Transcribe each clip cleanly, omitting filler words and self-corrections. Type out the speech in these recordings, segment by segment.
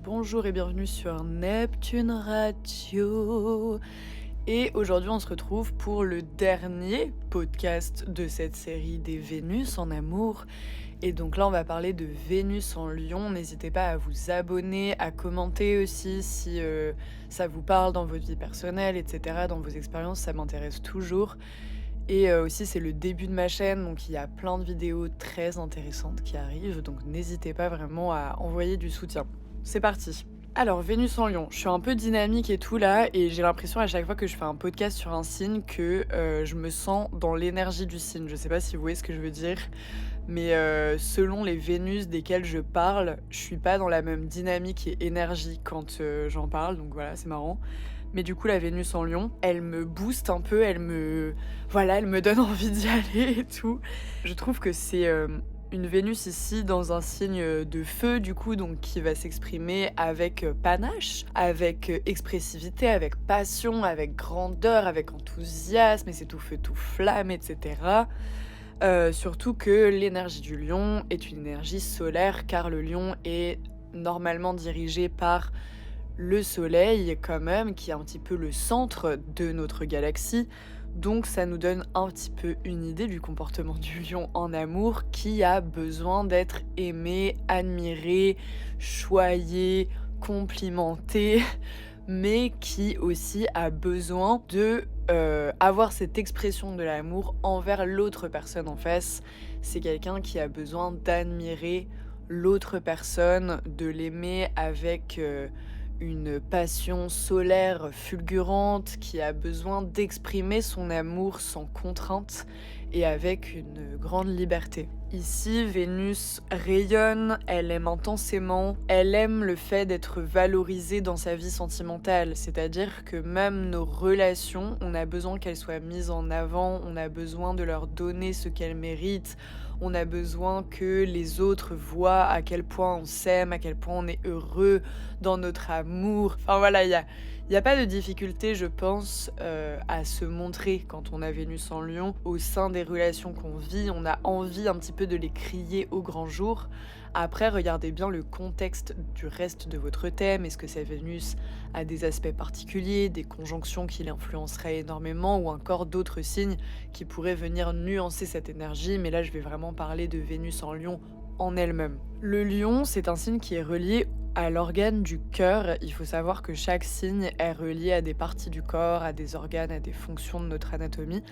Bonjour et bienvenue sur Neptune Radio. Et aujourd'hui, on se retrouve pour le dernier podcast de cette série des Vénus en amour. Et donc là, on va parler de Vénus en Lion. N'hésitez pas à vous abonner, à commenter aussi si ça vous parle dans votre vie personnelle, etc. Dans vos expériences, ça m'intéresse toujours. Et aussi, c'est le début de ma chaîne, donc il y a plein de vidéos très intéressantes qui arrivent. Donc n'hésitez pas vraiment à envoyer du soutien. C'est parti. Alors, Vénus en Lion, je suis un peu dynamique et tout là, et j'ai l'impression à chaque fois que je fais un podcast sur un signe que je me sens dans l'énergie du signe. Je sais pas si vous voyez ce que je veux dire, mais selon les Vénus desquelles je parle, je suis pas dans la même dynamique et énergie quand j'en parle, donc voilà, c'est marrant. Mais du coup, la Vénus en Lion, elle me booste un peu, elle me donne envie d'y aller et tout. Je trouve que c'est une Vénus ici dans un signe de feu, du coup, donc qui va s'exprimer avec panache, avec expressivité, avec passion, avec grandeur, avec enthousiasme, et c'est tout feu, tout flamme, etc. Surtout que l'énergie du lion est une énergie solaire, car le lion est normalement dirigé par le soleil quand même, qui est un petit peu le centre de notre galaxie. Donc ça nous donne un petit peu une idée du comportement du lion en amour, qui a besoin d'être aimé, admiré, choyé, complimenté, mais qui aussi a besoin de avoir cette expression de l'amour envers l'autre personne en face. C'est quelqu'un qui a besoin d'admirer l'autre personne, de l'aimer avec une passion solaire fulgurante, qui a besoin d'exprimer son amour sans contrainte et avec une grande liberté. Ici, Vénus rayonne, elle aime intensément, elle aime le fait d'être valorisée dans sa vie sentimentale, c'est-à-dire que même nos relations, on a besoin qu'elles soient mises en avant, on a besoin de leur donner ce qu'elles méritent, on a besoin que les autres voient à quel point on s'aime, à quel point on est heureux dans notre amour. Enfin voilà, il y a pas de difficulté, je pense, à se montrer quand on a Vénus en Lion. Au sein des relations qu'on vit, on a envie un petit peu de les crier au grand jour. Après, regardez bien le contexte du reste de votre thème. Est-ce que cette Vénus a des aspects particuliers, des conjonctions qui l'influenceraient énormément, ou encore d'autres signes qui pourraient venir nuancer cette énergie. Mais là, je vais vraiment parler de Vénus en Lion en elle-même. Le lion, c'est un signe qui est relié à l'organe du cœur. Il faut savoir que chaque signe est relié à des parties du corps, à des organes, à des fonctions de notre anatomie.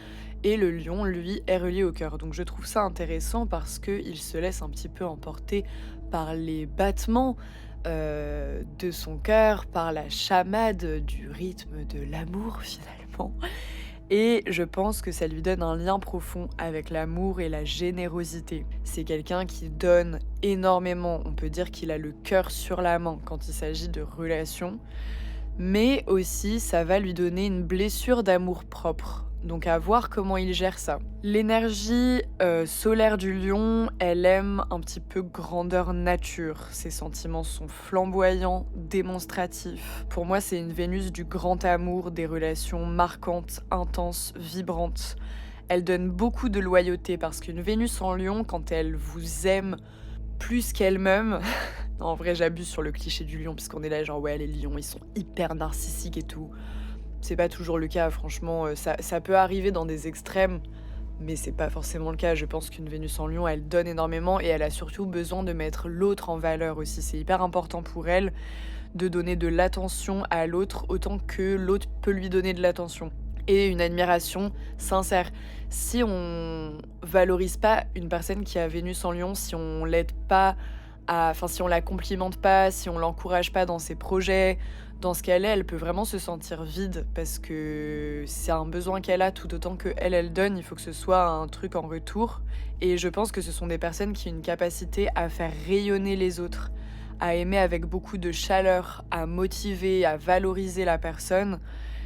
Et le lion, lui, est relié au cœur. Donc je trouve ça intéressant parce qu'il se laisse un petit peu emporter par les battements de son cœur, par la chamade du rythme de l'amour finalement. Et je pense que ça lui donne un lien profond avec l'amour et la générosité. C'est quelqu'un qui donne énormément, on peut dire qu'il a le cœur sur la main quand il s'agit de relations, mais aussi ça va lui donner une blessure d'amour-propre. Donc à voir comment il gère ça. L'énergie solaire du lion, elle aime un petit peu grandeur nature. Ses sentiments sont flamboyants, démonstratifs. Pour moi, c'est une Vénus du grand amour, des relations marquantes, intenses, vibrantes. Elle donne beaucoup de loyauté parce qu'une Vénus en lion, quand elle vous aime plus qu'elle-même... Non, en vrai, j'abuse sur le cliché du lion, puisqu'on est là genre ouais, les lions, ils sont hyper narcissiques et tout. C'est pas toujours le cas, franchement, ça peut arriver dans des extrêmes, mais c'est pas forcément le cas. Je pense qu'une Vénus en Lion, elle donne énormément et elle a surtout besoin de mettre l'autre en valeur aussi. C'est hyper important pour elle de donner de l'attention à l'autre autant que l'autre peut lui donner de l'attention. Et une admiration sincère. Si on valorise pas une personne qui a Vénus en Lion, si on l'aide pas si on la complimente pas, si on l'encourage pas dans ses projets, dans ce qu'elle est, elle peut vraiment se sentir vide parce que c'est un besoin qu'elle a tout autant que elle donne. Il faut que ce soit un truc en retour. Et je pense que ce sont des personnes qui ont une capacité à faire rayonner les autres, à aimer avec beaucoup de chaleur, à motiver, à valoriser la personne.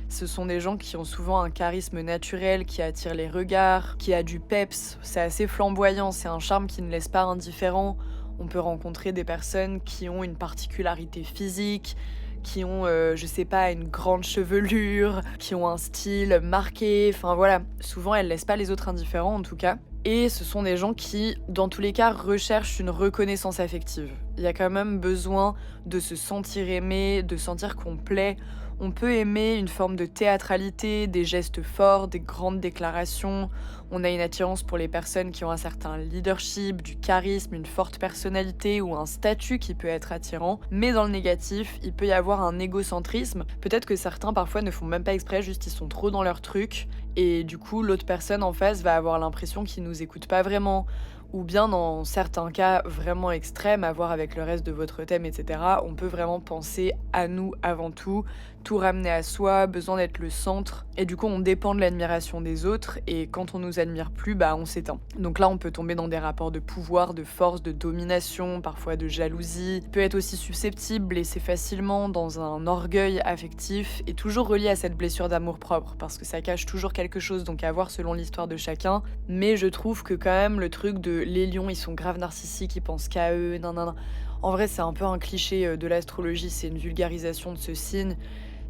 Ce sont des gens qui ont souvent un charisme naturel, qui attire les regards, qui a du peps. C'est assez flamboyant, c'est un charme qui ne laisse pas indifférent. On peut rencontrer des personnes qui ont une particularité physique, qui ont, je sais pas, une grande chevelure, qui ont un style marqué, enfin voilà. Souvent, elles laissent pas les autres indifférents en tout cas. Et ce sont des gens qui, dans tous les cas, recherchent une reconnaissance affective. Il y a quand même besoin de se sentir aimé, de sentir qu'on plaît. On peut aimer une forme de théâtralité, des gestes forts, des grandes déclarations. On a une attirance pour les personnes qui ont un certain leadership, du charisme, une forte personnalité ou un statut qui peut être attirant. Mais dans le négatif, il peut y avoir un égocentrisme. Peut-être que certains parfois ne font même pas exprès, juste ils sont trop dans leur truc. Et du coup, l'autre personne en face va avoir l'impression qu'ils nous écoutent pas vraiment. Ou bien dans certains cas vraiment extrêmes, à voir avec le reste de votre thème, etc., on peut vraiment penser à nous avant tout ramener à soi, besoin d'être le centre, et du coup on dépend de l'admiration des autres, et quand on nous admire plus, on s'éteint. Donc là on peut tomber dans des rapports de pouvoir, de force, de domination, parfois de jalousie, peut être aussi susceptible, blessé facilement, dans un orgueil affectif, et toujours relié à cette blessure d'amour-propre, parce que ça cache toujours quelque chose, donc à voir selon l'histoire de chacun, mais je trouve que quand même le truc de les lions, ils sont grave narcissiques, ils pensent qu'à eux, nan. En vrai, c'est un peu un cliché de l'astrologie, c'est une vulgarisation de ce signe.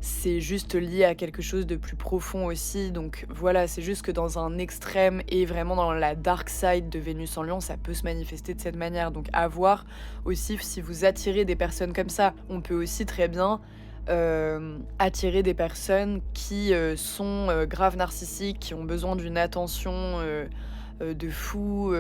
C'est juste lié à quelque chose de plus profond aussi. Donc voilà, c'est juste que dans un extrême et vraiment dans la dark side de Vénus en Lion, ça peut se manifester de cette manière. Donc à voir aussi si vous attirez des personnes comme ça. On peut aussi très bien attirer des personnes qui sont grave narcissiques, qui ont besoin d'une attention de fou,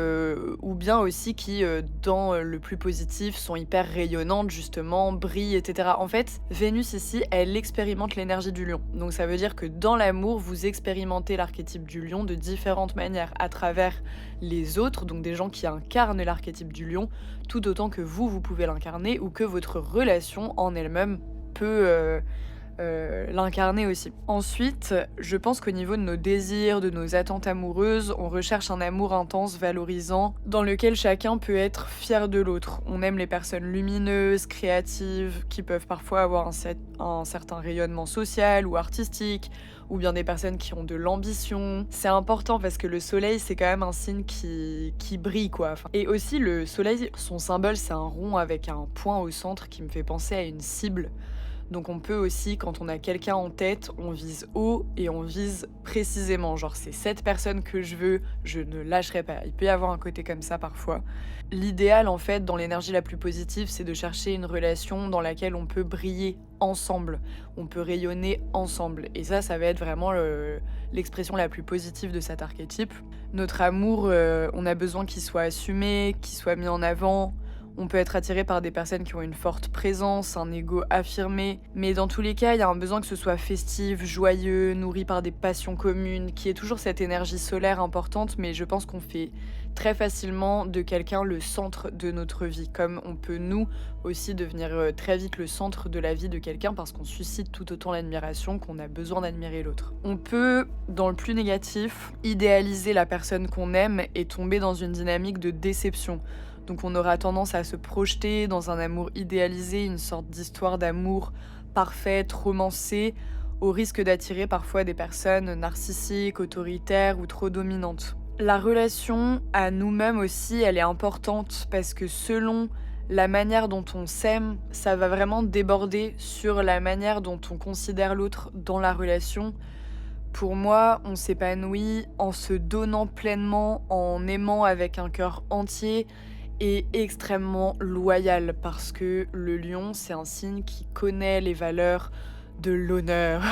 ou bien aussi qui, dans le plus positif, sont hyper rayonnantes justement, brillent, etc. En fait, Vénus ici, elle expérimente l'énergie du lion. Donc ça veut dire que dans l'amour, vous expérimentez l'archétype du lion de différentes manières, à travers les autres, donc des gens qui incarnent l'archétype du lion, tout autant que vous pouvez l'incarner, ou que votre relation en elle-même peut l'incarner aussi. Ensuite, je pense qu'au niveau de nos désirs, de nos attentes amoureuses, on recherche un amour intense, valorisant, dans lequel chacun peut être fier de l'autre. On aime les personnes lumineuses, créatives, qui peuvent parfois avoir un certain rayonnement social ou artistique, ou bien des personnes qui ont de l'ambition. C'est important parce que le soleil, c'est quand même un signe qui brille, quoi. Et aussi, le soleil, son symbole, c'est un rond avec un point au centre qui me fait penser à une cible. Donc on peut aussi, quand on a quelqu'un en tête, on vise haut et on vise précisément. Genre c'est cette personne que je veux, je ne lâcherai pas. Il peut y avoir un côté comme ça parfois. L'idéal en fait, dans l'énergie la plus positive, c'est de chercher une relation dans laquelle on peut briller ensemble. On peut rayonner ensemble. Et ça va être vraiment l'expression la plus positive de cet archétype. Notre amour, on a besoin qu'il soit assumé, qu'il soit mis en avant. On peut être attiré par des personnes qui ont une forte présence, un ego affirmé, mais dans tous les cas, il y a un besoin que ce soit festif, joyeux, nourri par des passions communes, qui ait toujours cette énergie solaire importante, mais je pense qu'on fait très facilement de quelqu'un le centre de notre vie, comme on peut nous aussi devenir très vite le centre de la vie de quelqu'un parce qu'on suscite tout autant l'admiration qu'on a besoin d'admirer l'autre. On peut, dans le plus négatif, idéaliser la personne qu'on aime et tomber dans une dynamique de déception. Donc on aura tendance à se projeter dans un amour idéalisé, une sorte d'histoire d'amour parfaite, romancée, au risque d'attirer parfois des personnes narcissiques, autoritaires ou trop dominantes. La relation à nous-mêmes aussi, elle est importante parce que selon la manière dont on s'aime, ça va vraiment déborder sur la manière dont on considère l'autre dans la relation. Pour moi, on s'épanouit en se donnant pleinement, en aimant avec un cœur entier, est extrêmement loyal parce que le lion, c'est un signe qui connaît les valeurs de l'honneur,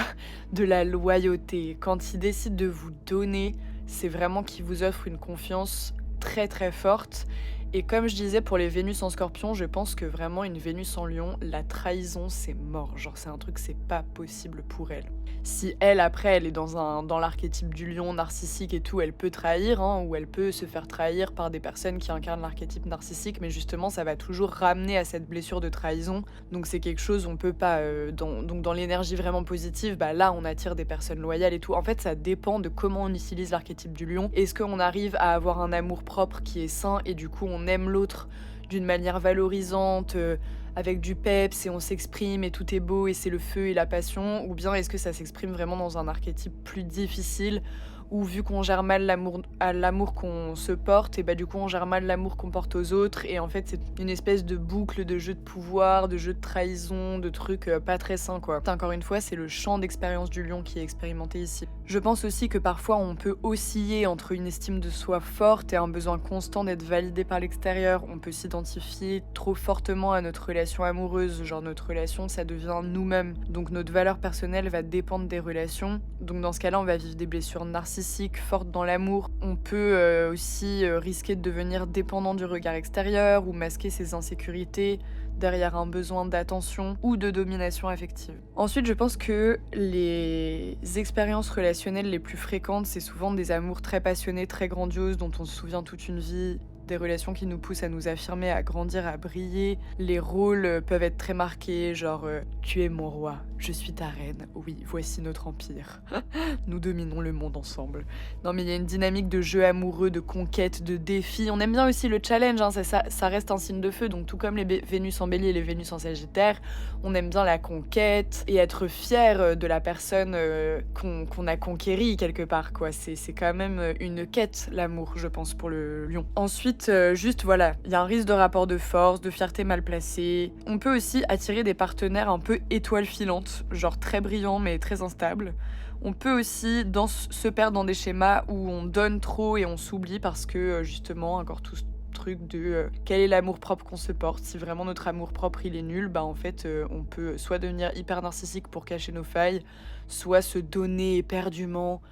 de la loyauté. Quand il décide de vous donner, c'est vraiment qu'il vous offre une confiance très très forte. Et comme je disais pour les Vénus en Scorpion, je pense que vraiment une Vénus en Lion, la trahison, c'est mort. Genre c'est un truc, c'est pas possible pour elle. Si elle, après, elle est dans l'archétype du lion narcissique et tout, elle peut trahir, ou elle peut se faire trahir par des personnes qui incarnent l'archétype narcissique, mais justement, ça va toujours ramener à cette blessure de trahison. Donc c'est quelque chose, on peut pas... donc dans l'énergie vraiment positive, là, on attire des personnes loyales et tout. En fait, ça dépend de comment on utilise l'archétype du lion. Est-ce qu'on arrive à avoir un amour propre qui est sain et du coup, on aime l'autre d'une manière valorisante, avec du peps et on s'exprime et tout est beau et c'est le feu et la passion, ou bien est-ce que ça s'exprime vraiment dans un archétype plus difficile ou vu qu'on gère mal l'amour qu'on se porte, et bah du coup on gère mal l'amour qu'on porte aux autres, et en fait c'est une espèce de boucle de jeu de pouvoir, de jeu de trahison, de trucs pas très sains quoi. Encore une fois, c'est le champ d'expérience du lion qui est expérimenté ici. Je pense aussi que parfois on peut osciller entre une estime de soi forte et un besoin constant d'être validé par l'extérieur. On peut s'identifier trop fortement à notre relation amoureuse, genre notre relation ça devient nous-mêmes, donc notre valeur personnelle va dépendre des relations. Donc dans ce cas-là on va vivre des blessures narcissiques fortes dans l'amour. On peut aussi risquer de devenir dépendant du regard extérieur ou masquer ses insécurités derrière un besoin d'attention ou de domination affective. Ensuite, je pense que les expériences relationnelles les plus fréquentes, c'est souvent des amours très passionnés, très grandioses, dont on se souvient toute une vie, des relations qui nous poussent à nous affirmer, à grandir, à briller. Les rôles peuvent être très marqués, genre tu es mon roi, je suis ta reine, oui, voici notre empire. Nous dominons le monde ensemble. Non mais il y a une dynamique de jeu amoureux, de conquête, de défi. On aime bien aussi le challenge, hein, ça reste un signe de feu, donc tout comme les Vénus en Bélier et les Vénus en Sagittaire, on aime bien la conquête et être fier de la personne qu'on a conquérie quelque part, quoi. C'est quand même une quête, l'amour, je pense, pour le lion. Ensuite, juste voilà, il y a un risque de rapport de force, de fierté mal placée. On peut aussi attirer des partenaires un peu étoiles filantes, genre très brillants mais très instables. On peut aussi se perdre dans des schémas où on donne trop et on s'oublie parce que justement, encore tout ce truc de quel est l'amour propre qu'on se porte. Si vraiment notre amour propre il est nul, bah en fait on peut soit devenir hyper narcissique pour cacher nos failles, soit se donner éperdument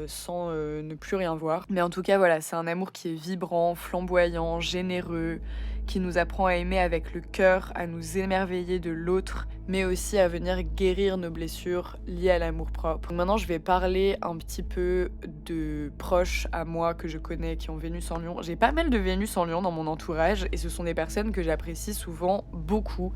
sans ne plus rien voir. Mais en tout cas voilà, c'est un amour qui est vibrant, flamboyant, généreux, qui nous apprend à aimer avec le cœur, à nous émerveiller de l'autre, mais aussi à venir guérir nos blessures liées à l'amour-propre. Donc maintenant, je vais parler un petit peu de proches à moi que je connais qui ont Vénus en Lion. J'ai pas mal de Vénus en Lion dans mon entourage, et ce sont des personnes que j'apprécie souvent beaucoup,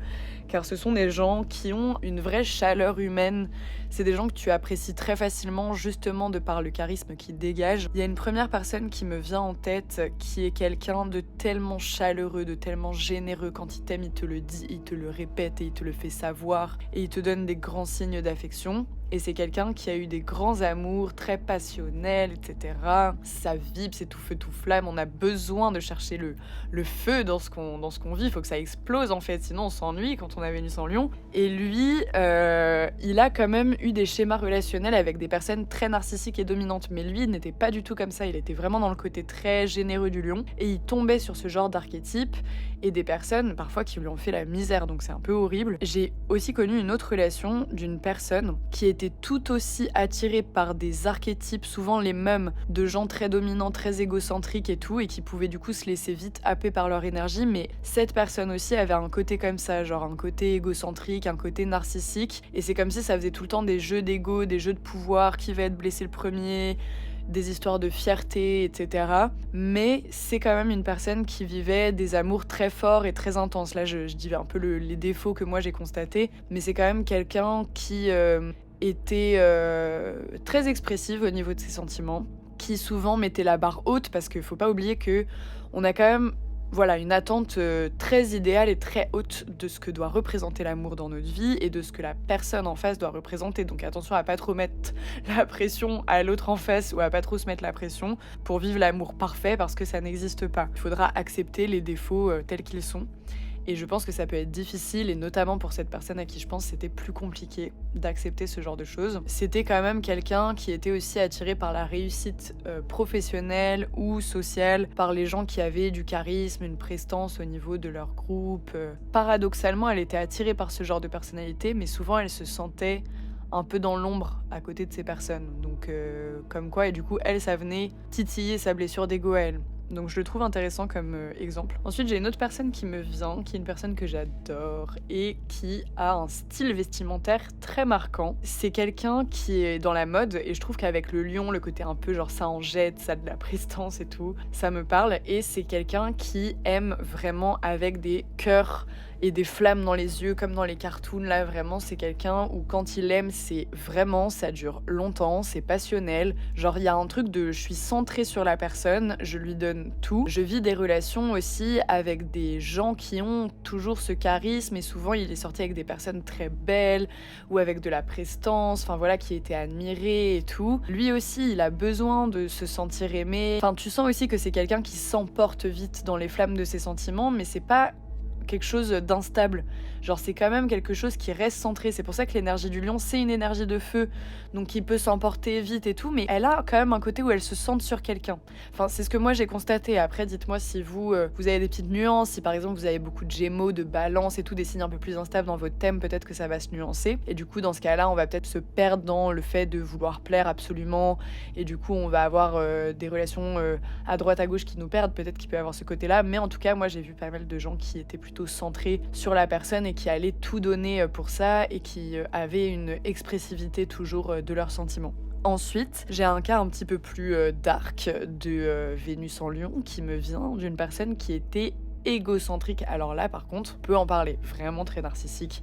car ce sont des gens qui ont une vraie chaleur humaine. C'est des gens que tu apprécies très facilement, justement de par le charisme qu'ils dégagent. Il y a une première personne qui me vient en tête, qui est quelqu'un de tellement chaleureux, de tellement généreux. Quand il t'aime, il te le dit, il te le répète et il te le fait savoir. Et il te donne des grands signes d'affection. Et c'est quelqu'un qui a eu des grands amours, très passionnels, etc. Ça vibre, c'est tout feu, tout flamme. On a besoin de chercher le feu dans ce qu'on vit. Il faut que ça explose, en fait. Sinon, on s'ennuie quand on a Vénus en Lion. Et lui, il a quand même eu des schémas relationnels avec des personnes très narcissiques et dominantes. Mais lui, il n'était pas du tout comme ça. Il était vraiment dans le côté très généreux du lion. Et il tombait sur ce genre d'archétype et des personnes, parfois, qui lui ont fait la misère. Donc, c'est un peu horrible. J'ai aussi connu une autre relation d'une personne qui était tout aussi attirée par des archétypes, souvent les mêmes, de gens très dominants, très égocentriques et tout, et qui pouvaient du coup se laisser vite happer par leur énergie. Mais cette personne aussi avait un côté comme ça, genre un côté égocentrique, un côté narcissique, et c'est comme si ça faisait tout le temps des jeux d'ego, des jeux de pouvoir, qui va être blessé le premier, des histoires de fierté, etc. Mais c'est quand même une personne qui vivait des amours très forts et très intenses. Là, je dis un peu les défauts que moi j'ai constatés, mais c'est quand même quelqu'un qui était très expressive au niveau de ses sentiments, qui souvent mettait la barre haute, parce qu'il faut pas oublier que on a quand même une attente très idéale et très haute de ce que doit représenter l'amour dans notre vie et de ce que la personne en face doit représenter. Donc attention à pas trop mettre la pression à l'autre en face ou à pas trop se mettre la pression pour vivre l'amour parfait, parce que ça n'existe pas. Il faudra accepter les défauts tels qu'ils sont. Et je pense que ça peut être difficile, et notamment pour cette personne à qui je pense c'était plus compliqué d'accepter ce genre de choses. C'était quand même quelqu'un qui était aussi attiré par la réussite professionnelle ou sociale, par les gens qui avaient du charisme, une prestance au niveau de leur groupe. Paradoxalement, elle était attirée par ce genre de personnalité, mais souvent elle se sentait un peu dans l'ombre à côté de ces personnes. Donc comme quoi, et du coup, elle, ça venait titiller sa blessure d'ego à elle. Donc je le trouve intéressant comme exemple. Ensuite, j'ai une autre personne qui me vient, qui est une personne que j'adore et qui a un style vestimentaire très marquant. C'est quelqu'un qui est dans la mode, et je trouve qu'avec le lion, le côté un peu genre ça en jette, ça a de la prestance et tout, ça me parle. Et c'est quelqu'un qui aime vraiment avec des cœurs et des flammes dans les yeux comme dans les cartoons. Là vraiment c'est quelqu'un où quand il aime c'est vraiment, ça dure longtemps, c'est passionnel. Genre il y a un truc de je suis centrée sur la personne, je lui donne tout. Je vis des relations aussi avec des gens qui ont toujours ce charisme et souvent il est sorti avec des personnes très belles ou avec de la prestance, enfin voilà, qui étaient admirées et tout. Lui aussi il a besoin de se sentir aimé. Enfin tu sens aussi que c'est quelqu'un qui s'emporte vite dans les flammes de ses sentiments, mais c'est pas quelque chose d'instable. Genre c'est quand même quelque chose qui reste centré. C'est pour ça que l'énergie du lion, c'est une énergie de feu, donc qui peut s'emporter vite et tout, mais elle a quand même un côté où elle se centre sur quelqu'un. Enfin, c'est ce que moi j'ai constaté. Après, dites-moi si vous avez des petites nuances, si par exemple vous avez beaucoup de gémeaux, de balance et tout, des signes un peu plus instables dans votre thème, peut-être que ça va se nuancer. Et du coup, dans ce cas-là, on va peut-être se perdre dans le fait de vouloir plaire absolument, et du coup, on va avoir des relations à droite à gauche qui nous perdent. Peut-être qu'il peut y avoir ce côté-là, mais en tout cas, moi j'ai vu pas mal de gens qui étaient plutôt centrés sur la personne et qui allaient tout donner pour ça et qui avaient une expressivité toujours de leurs sentiments. Ensuite, j'ai un cas un petit peu plus dark de Vénus en Lion qui me vient d'une personne qui était égocentrique. Alors là, par contre, on peut en parler, vraiment très narcissique.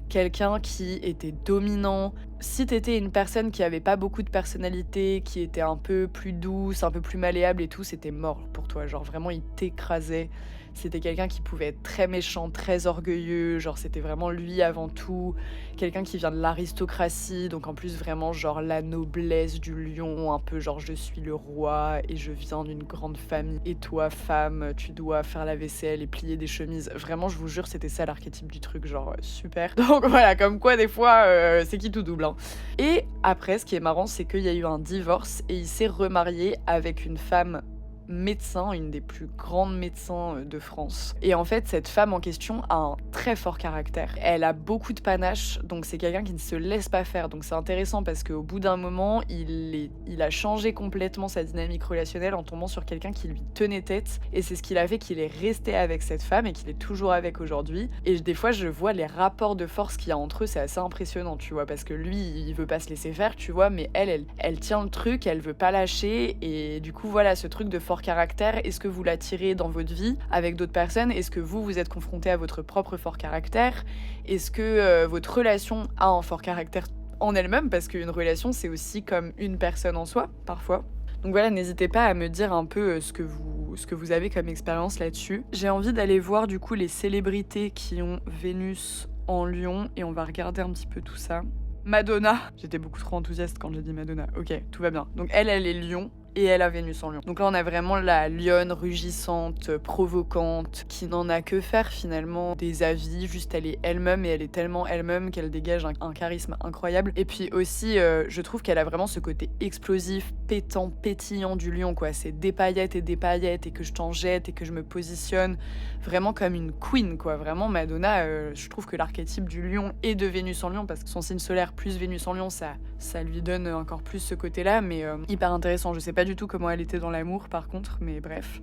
Quelqu'un qui était dominant. Si t'étais une personne qui avait pas beaucoup de personnalité, qui était un peu plus douce, un peu plus malléable et tout, c'était mort pour toi. Genre vraiment, il t'écrasait. C'était quelqu'un qui pouvait être très méchant, très orgueilleux, genre c'était vraiment lui avant tout. Quelqu'un qui vient de l'aristocratie, donc en plus vraiment genre la noblesse du lion, un peu genre je suis le roi et je viens d'une grande famille. Et toi, femme, tu dois faire la vaisselle et plier des chemises. Vraiment, je vous jure, c'était ça l'archétype du truc, genre super. Donc voilà, comme quoi des fois, c'est qui tout double, hein. Et après, ce qui est marrant, c'est qu'il y a eu un divorce et il s'est remarié avec une femme médecin, une des plus grandes médecins de France. Et en fait, cette femme en question a un très fort caractère. Elle a beaucoup de panache, donc c'est quelqu'un qui ne se laisse pas faire. Donc c'est intéressant parce qu'au bout d'un moment, il a changé complètement sa dynamique relationnelle en tombant sur quelqu'un qui lui tenait tête. Et c'est ce qu'il a fait qu'il est resté avec cette femme et qu'il est toujours avec aujourd'hui. Et des fois, je vois les rapports de force qu'il y a entre eux, c'est assez impressionnant, tu vois, parce que lui, il veut pas se laisser faire, tu vois, mais elle tient le truc, elle veut pas lâcher. Et du coup, voilà, ce truc de fort caractère, est-ce que vous l'attirez dans votre vie avec d'autres personnes? Est-ce que vous êtes confronté à votre propre fort caractère? Est-ce que votre relation a un fort caractère en elle-même? Parce qu'une relation, c'est aussi comme une personne en soi, parfois. Donc voilà, n'hésitez pas à me dire un peu ce que vous avez comme expérience là-dessus. J'ai envie d'aller voir du coup les célébrités qui ont Vénus en Lion et on va regarder un petit peu tout ça. Madonna. J'étais beaucoup trop enthousiaste quand j'ai dit Madonna. Ok, tout va bien. Donc elle est Lion. Et elle a Vénus en Lion. Donc là, on a vraiment la lionne rugissante, provocante, qui n'en a que faire finalement des avis. Juste, elle est elle-même et elle est tellement elle-même qu'elle dégage un charisme incroyable. Et puis aussi, je trouve qu'elle a vraiment ce côté explosif, pétant, pétillant du lion, quoi. C'est des paillettes et que je t'en jette et que je me positionne vraiment comme une queen, quoi. Vraiment, Madonna, je trouve que l'archétype du lion et de Vénus en Lion, parce que son signe solaire plus Vénus en Lion, ça lui donne encore plus ce côté-là, mais hyper intéressant. Je sais pas du tout comment elle était dans l'amour par contre, mais bref.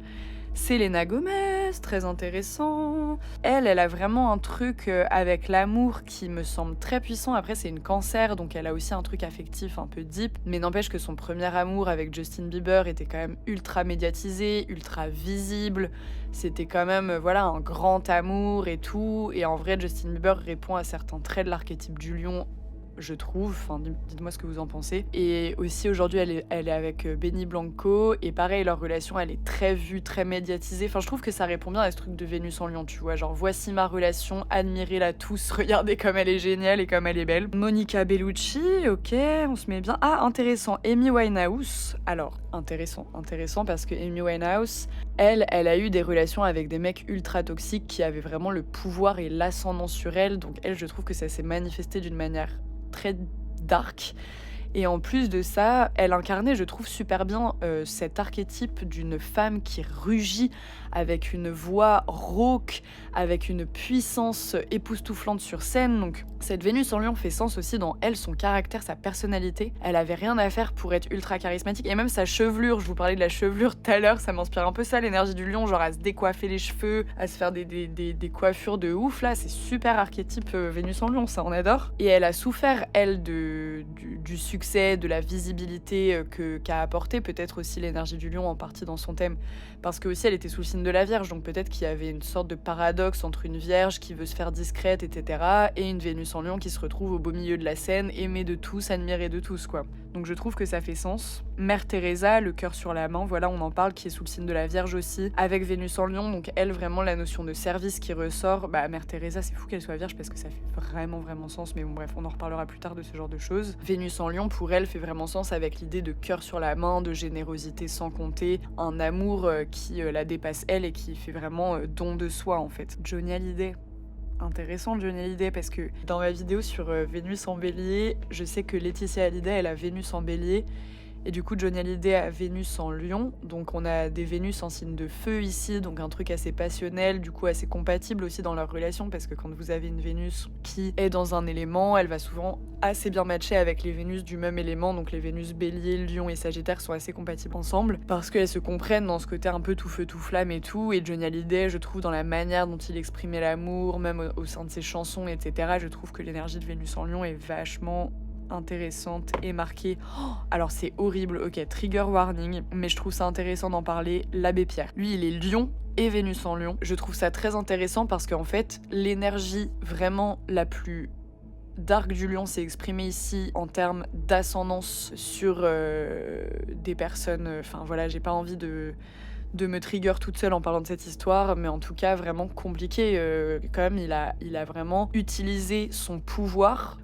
Selena Gomez, très intéressant. Elle a vraiment un truc avec l'amour qui me semble très puissant. Après, c'est une cancer, donc elle a aussi un truc affectif un peu deep. Mais n'empêche que son premier amour avec Justin Bieber était quand même ultra médiatisé, ultra visible. C'était quand même, voilà, un grand amour et tout. Et en vrai, Justin Bieber répond à certains traits de l'archétype du lion, je trouve. Enfin, dites-moi ce que vous en pensez. Et aussi, aujourd'hui, elle est avec Benny Blanco. Et pareil, leur relation, elle est très vue, très médiatisée. Enfin, je trouve que ça répond bien à ce truc de Vénus en Lion, tu vois. Genre, voici ma relation, admirez-la tous, regardez comme elle est géniale et comme elle est belle. Monica Bellucci, ok, on se met bien. Ah, intéressant, Amy Winehouse. Alors, intéressant parce que Amy Winehouse, elle a eu des relations avec des mecs ultra toxiques qui avaient vraiment le pouvoir et l'ascendant sur elle. Donc elle, je trouve que ça s'est manifesté d'une manière très dark. Et en plus de ça, elle incarnait, je trouve, super bien cet archétype d'une femme qui rugit avec une voix rauque, avec une puissance époustouflante sur scène. Donc cette Vénus en Lion fait sens aussi dans elle, son caractère, sa personnalité. Elle avait rien à faire pour être ultra charismatique. Et même sa chevelure, je vous parlais de la chevelure tout à l'heure, ça m'inspire un peu ça, l'énergie du lion, genre à se décoiffer les cheveux, à se faire des coiffures de ouf, là, c'est super archétype Vénus en Lion, ça on adore. Et elle a souffert, elle, du succès, de la visibilité qu'a apporté peut-être aussi l'énergie du lion en partie dans son thème, parce que aussi elle était sous le signe de la Vierge, donc peut-être qu'il y avait une sorte de paradoxe entre une Vierge qui veut se faire discrète, etc., et une Vénus en Lion qui se retrouve au beau milieu de la scène, aimée de tous, admirée de tous, quoi. Donc je trouve que ça fait sens. Mère Teresa, le cœur sur la main, voilà, on en parle, qui est sous le signe de la Vierge aussi, avec Vénus en Lion, donc elle, vraiment la notion de service qui ressort. Mère Teresa, c'est fou qu'elle soit Vierge parce que ça fait vraiment sens, mais bon bref, on en reparlera plus tard de ce genre de choses. Vénus en Lion, pour elle, fait vraiment sens avec l'idée de cœur sur la main, de générosité sans compter, un amour qui la dépasse elle et qui fait vraiment don de soi en fait. Johnny Hallyday. Intéressant Johnny Hallyday, parce que dans ma vidéo sur Vénus en Bélier, je sais que Laetitia Hallyday elle a Vénus en Bélier et du coup Johnny Hallyday a Vénus en Lion, donc on a des Vénus en signe de feu ici, donc un truc assez passionnel, du coup assez compatible aussi dans leur relation, parce que quand vous avez une Vénus qui est dans un élément, elle va souvent assez bien matcher avec les Vénus du même élément, donc les Vénus Bélier, Lion et Sagittaire sont assez compatibles ensemble, parce qu'elles se comprennent dans ce côté un peu tout feu tout flamme et tout, et Johnny Hallyday, je trouve dans la manière dont il exprimait l'amour, même au sein de ses chansons, etc., je trouve que l'énergie de Vénus en Lion est vachement intéressante et marquée. Alors c'est horrible, ok, trigger warning, mais je trouve ça intéressant d'en parler. L'abbé Pierre, lui il est Lion et Vénus en Lion. Je trouve ça très intéressant parce qu'en fait l'énergie vraiment la plus dark du Lion s'est exprimée ici en termes d'ascendance sur des personnes, enfin voilà, j'ai pas envie de me trigger toute seule en parlant de cette histoire, mais en tout cas vraiment compliqué. Quand même, il a vraiment utilisé son pouvoir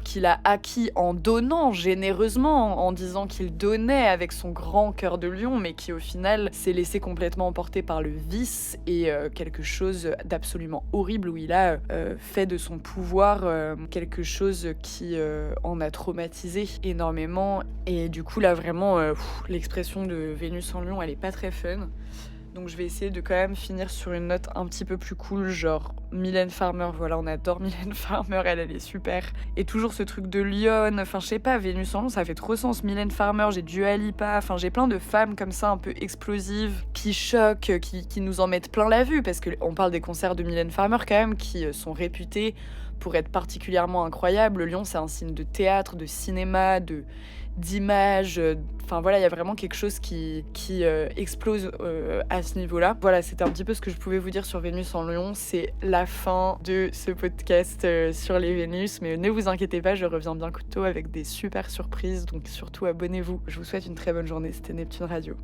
qu'il a acquis en donnant généreusement, en disant qu'il donnait avec son grand cœur de lion, mais qui au final s'est laissé complètement emporter par le vice et quelque chose d'absolument horrible, où il a fait de son pouvoir quelque chose qui en a traumatisé énormément. Et du coup là vraiment l'expression de Vénus en Lion elle est pas très fun. Donc je vais essayer de quand même finir sur une note un petit peu plus cool, genre Mylène Farmer, voilà, on adore Mylène Farmer, elle est super. Et toujours ce truc de lionne, enfin je sais pas, Vénus en Lion ça fait trop sens. Mylène Farmer, j'ai Dua Lipa, enfin j'ai plein de femmes comme ça un peu explosives, qui choquent, qui nous en mettent plein la vue, parce qu'on parle des concerts de Mylène Farmer quand même, qui sont réputés pour être particulièrement incroyables. Le lion c'est un signe de théâtre, de cinéma, d'image, enfin voilà, il y a vraiment quelque chose qui explose à ce niveau-là. Voilà, c'était un petit peu ce que je pouvais vous dire sur Vénus en Lion. C'est la fin de ce podcast sur les Vénus, mais ne vous inquiétez pas, je reviens bientôt avec des super surprises, donc surtout abonnez-vous. Je vous souhaite une très bonne journée, c'était Neptune Radio.